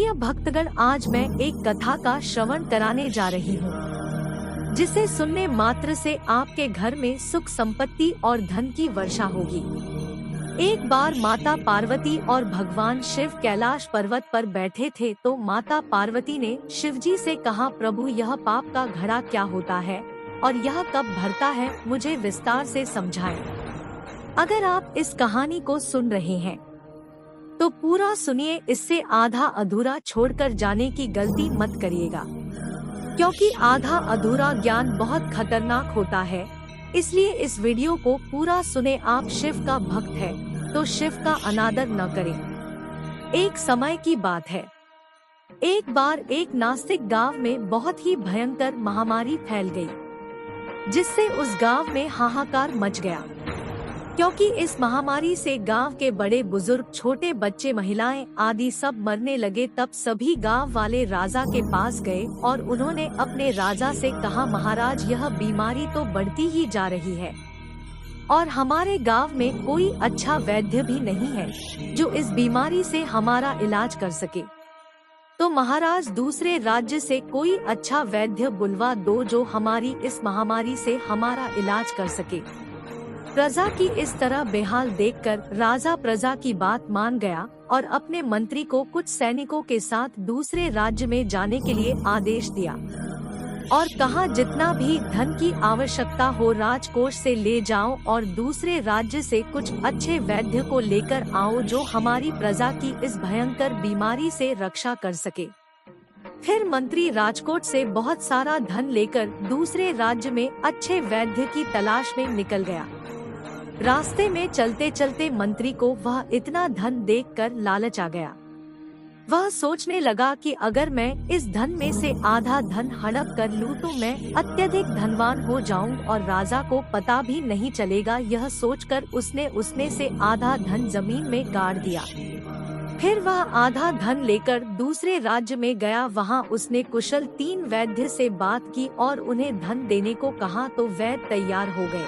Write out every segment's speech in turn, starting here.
प्रिय भक्तगण, आज मैं एक कथा का श्रवण कराने जा रही हूँ, जिसे सुनने मात्र से आपके घर में सुख संपत्ति और धन की वर्षा होगी। एक बार माता पार्वती और भगवान शिव कैलाश पर्वत पर बैठे थे तो माता पार्वती ने शिवजी से कहा, प्रभु यह पाप का घड़ा क्या होता है और यह कब भरता है, मुझे विस्तार से समझाएं। अगर आप इस कहानी को सुन रहे हैं तो पूरा सुनिए, इससे आधा अधूरा छोड़कर जाने की गलती मत करिएगा, क्योंकि आधा अधूरा ज्ञान बहुत खतरनाक होता है। इसलिए इस वीडियो को पूरा सुने। आप शिव का भक्त है तो शिव का अनादर न करें। एक समय की बात है, एक बार एक नास्तिक गांव में बहुत ही भयंकर महामारी फैल गई, जिससे उस गांव में हाहाकार मच गया। क्योंकि इस महामारी से गांव के बड़े बुजुर्ग, छोटे बच्चे, महिलाएं आदि सब मरने लगे। तब सभी गांव वाले राजा के पास गए और उन्होंने अपने राजा से कहा, महाराज यह बीमारी तो बढ़ती ही जा रही है और हमारे गांव में कोई अच्छा वैद्य भी नहीं है जो इस बीमारी से हमारा इलाज कर सके। तो महाराज दूसरे राज्य से कोई अच्छा वैद्य बुलवा दो जो हमारी इस महामारी से हमारा इलाज कर सके। प्रजा की इस तरह बेहाल देखकर राजा प्रजा की बात मान गया और अपने मंत्री को कुछ सैनिकों के साथ दूसरे राज्य में जाने के लिए आदेश दिया और कहा, जितना भी धन की आवश्यकता हो राजकोष से ले जाओ और दूसरे राज्य से कुछ अच्छे वैद्य को लेकर आओ जो हमारी प्रजा की इस भयंकर बीमारी से रक्षा कर सके। फिर मंत्री राजकोट से बहुत सारा धन लेकर दूसरे राज्य में अच्छे वैद्य की तलाश में निकल गया। रास्ते में चलते चलते मंत्री को वह इतना धन देखकर लालच आ गया। वह सोचने लगा कि अगर मैं इस धन में से आधा धन हड़प कर लूं तो मैं अत्यधिक धनवान हो जाऊं और राजा को पता भी नहीं चलेगा। यह सोचकर उसने उसमें से आधा धन जमीन में गाड़ दिया। फिर वह आधा धन लेकर दूसरे राज्य में गया। वहां उसने कुशल 3 वैद्य से बात की और उन्हें धन देने को कहा तो वैद्य तैयार हो गए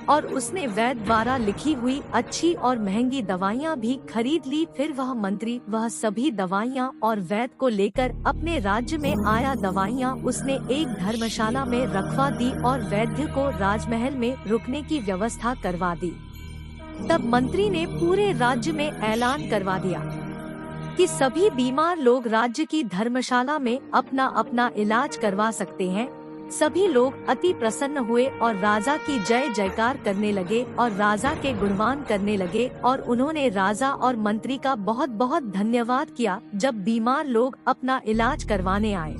और उसने वैद्य द्वारा लिखी हुई अच्छी और महंगी दवाइयाँ भी खरीद ली। फिर वह मंत्री वह सभी दवाइयाँ और वैद्य को लेकर अपने राज्य में आया। दवाइयाँ उसने एक धर्मशाला में रखवा दी और वैद्य को राजमहल में रुकने की व्यवस्था करवा दी। तब मंत्री ने पूरे राज्य में ऐलान करवा दिया कि सभी बीमार लोग राज्य की धर्मशाला में अपना अपना इलाज करवा सकते हैं। सभी लोग अति प्रसन्न हुए और राजा की जय जयकार करने लगे और राजा के गुणगान करने लगे और उन्होंने राजा और मंत्री का बहुत बहुत धन्यवाद किया। जब बीमार लोग अपना इलाज करवाने आए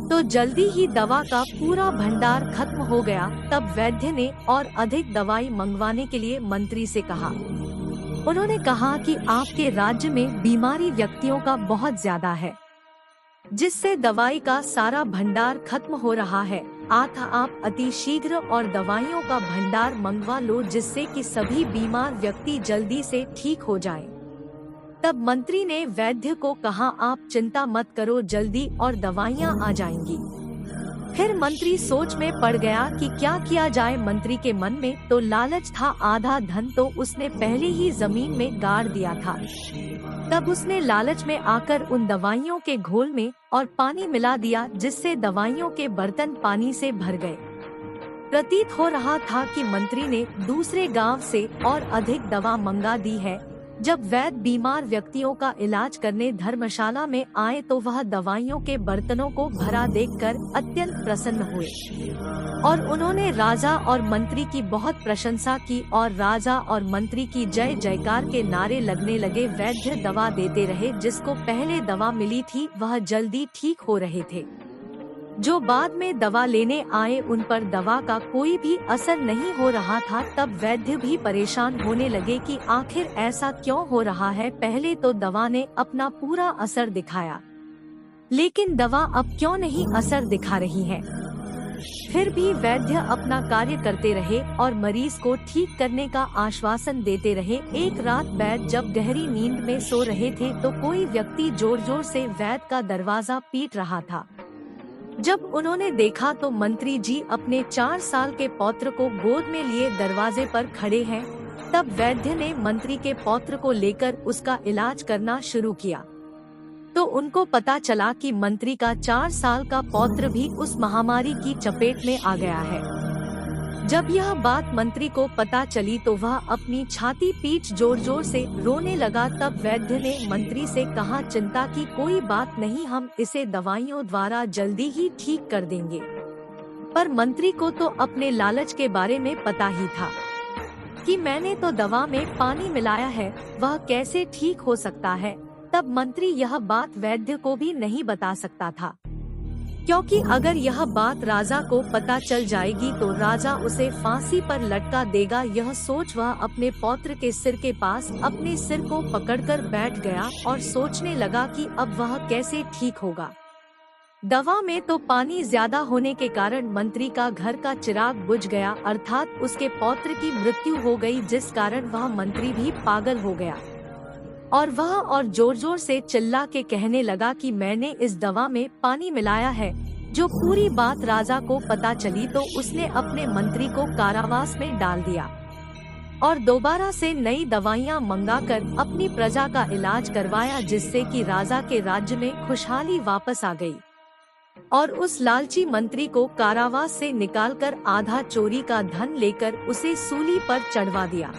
तो जल्दी ही दवा का पूरा भंडार खत्म हो गया। तब वैद्य ने और अधिक दवाई मंगवाने के लिए मंत्री से कहा। उन्होंने कहा कि आपके राज्य में बीमारी व्यक्तियों का बहुत ज्यादा है, जिससे दवाई का सारा भंडार खत्म हो रहा है। आप अति शीघ्र और दवाइयों का भंडार मंगवा लो, जिससे कि सभी बीमार व्यक्ति जल्दी से ठीक हो जाएं। तब मंत्री ने वैद्य को कहा, आप चिंता मत करो, जल्दी और दवाइयाँ आ जाएंगी। फिर मंत्री सोच में पड़ गया कि क्या किया जाए। मंत्री के मन में तो लालच था, आधा धन तो उसने पहले ही जमीन में गाड़ दिया था। तब उसने लालच में आकर उन दवाइयों के घोल में और पानी मिला दिया, जिससे दवाइयों के बर्तन पानी से भर गए। प्रतीत हो रहा था कि मंत्री ने दूसरे गांव से और अधिक दवा मंगा दी है। जब वैद्य बीमार व्यक्तियों का इलाज करने धर्मशाला में आए तो वह दवाइयों के बर्तनों को भरा देखकर अत्यंत प्रसन्न हुए और उन्होंने राजा और मंत्री की बहुत प्रशंसा की और राजा और मंत्री की जय जयकार के नारे लगने लगे। वैद्य दवा देते रहे। जिसको पहले दवा मिली थी वह जल्दी ठीक हो रहे थे। जो बाद में दवा लेने आए उन पर दवा का कोई भी असर नहीं हो रहा था। तब वैद्य भी परेशान होने लगे कि आखिर ऐसा क्यों हो रहा है। पहले तो दवा ने अपना पूरा असर दिखाया, लेकिन दवा अब क्यों नहीं असर दिखा रही है। फिर भी वैद्य अपना कार्य करते रहे और मरीज को ठीक करने का आश्वासन देते रहे। एक रात वैद्य जब गहरी नींद में सो रहे थे तो कोई व्यक्ति जोर जोर से वैद्य का दरवाजा पीट रहा था। जब उन्होंने देखा तो मंत्री जी अपने 4 साल के पौत्र को गोद में लिए दरवाजे पर खड़े हैं। तब वैद्य ने मंत्री के पौत्र को लेकर उसका इलाज करना शुरू किया। तो उनको पता चला कि मंत्री का 4 साल का पौत्र भी उस महामारी की चपेट में आ गया है। जब यह बात मंत्री को पता चली तो वह अपनी छाती पीट जोर जोर से रोने लगा। तब वैद्य ने मंत्री से कहा, चिंता की कोई बात नहीं, हम इसे दवाइयों द्वारा जल्दी ही ठीक कर देंगे। पर मंत्री को तो अपने लालच के बारे में पता ही था कि मैंने तो दवा में पानी मिलाया है, वह कैसे ठीक हो सकता है। तब मंत्री यह बात वैद्य को भी नहीं बता सकता था, क्योंकि अगर यह बात राजा को पता चल जाएगी तो राजा उसे फांसी पर लटका देगा। यह सोच वह अपने पौत्र के सिर के पास अपने सिर को पकड़कर बैठ गया और सोचने लगा कि अब वह कैसे ठीक होगा। दवा में तो पानी ज्यादा होने के कारण मंत्री का घर का चिराग बुझ गया, अर्थात उसके पौत्र की मृत्यु हो गई, जिस कारण वह मंत्री भी पागल हो गया। और वह और जोर जोर से चिल्ला के कहने लगा कि मैंने इस दवा में पानी मिलाया है। जो पूरी बात राजा को पता चली तो उसने अपने मंत्री को कारावास में डाल दिया और दोबारा से नई दवाइयां मंगाकर अपनी प्रजा का इलाज करवाया, जिससे कि राजा के राज्य में खुशहाली वापस आ गई। और उस लालची मंत्री को कारावास से निकालकर आधा चोरी का धन लेकर उसे सूली पर चढ़वा दिया।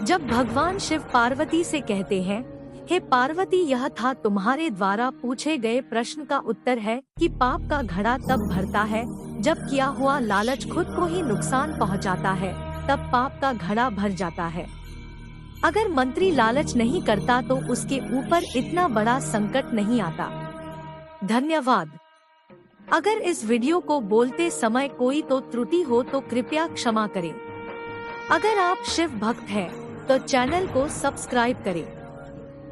जब भगवान शिव पार्वती से कहते हैं, हे पार्वती, यह था तुम्हारे द्वारा पूछे गए प्रश्न का उत्तर है कि पाप का घड़ा तब भरता है जब किया हुआ लालच खुद को ही नुकसान पहुंचाता है, तब पाप का घड़ा भर जाता है। अगर मंत्री लालच नहीं करता तो उसके ऊपर इतना बड़ा संकट नहीं आता। धन्यवाद। अगर इस वीडियो को बोलते समय कोई तो त्रुटि हो तो कृपया क्षमा करें। अगर आप शिव भक्त हैं तो चैनल को सब्सक्राइब करें।